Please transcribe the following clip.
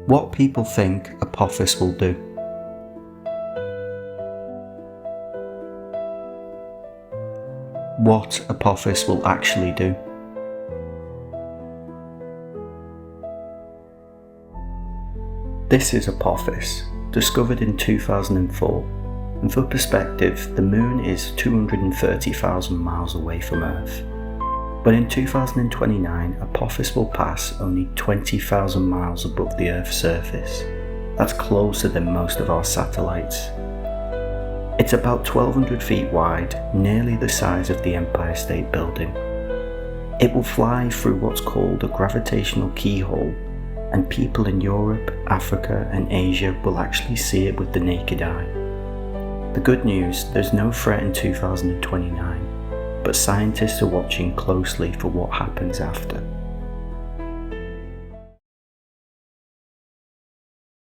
What people think Apophis will do. What Apophis will actually do. This is Apophis, discovered in 2004, and for perspective, the Moon is 230,000 miles away from Earth. But in 2029, Apophis will pass only 20,000 miles above the Earth's surface. That's closer than most of our satellites. It's about 1,200 feet wide, nearly the size of the Empire State Building. It will fly through what's called a gravitational keyhole, and people in Europe, Africa and Asia will actually see it with the naked eye. The good news, there's no threat in 2029, but scientists are watching closely for what happens after.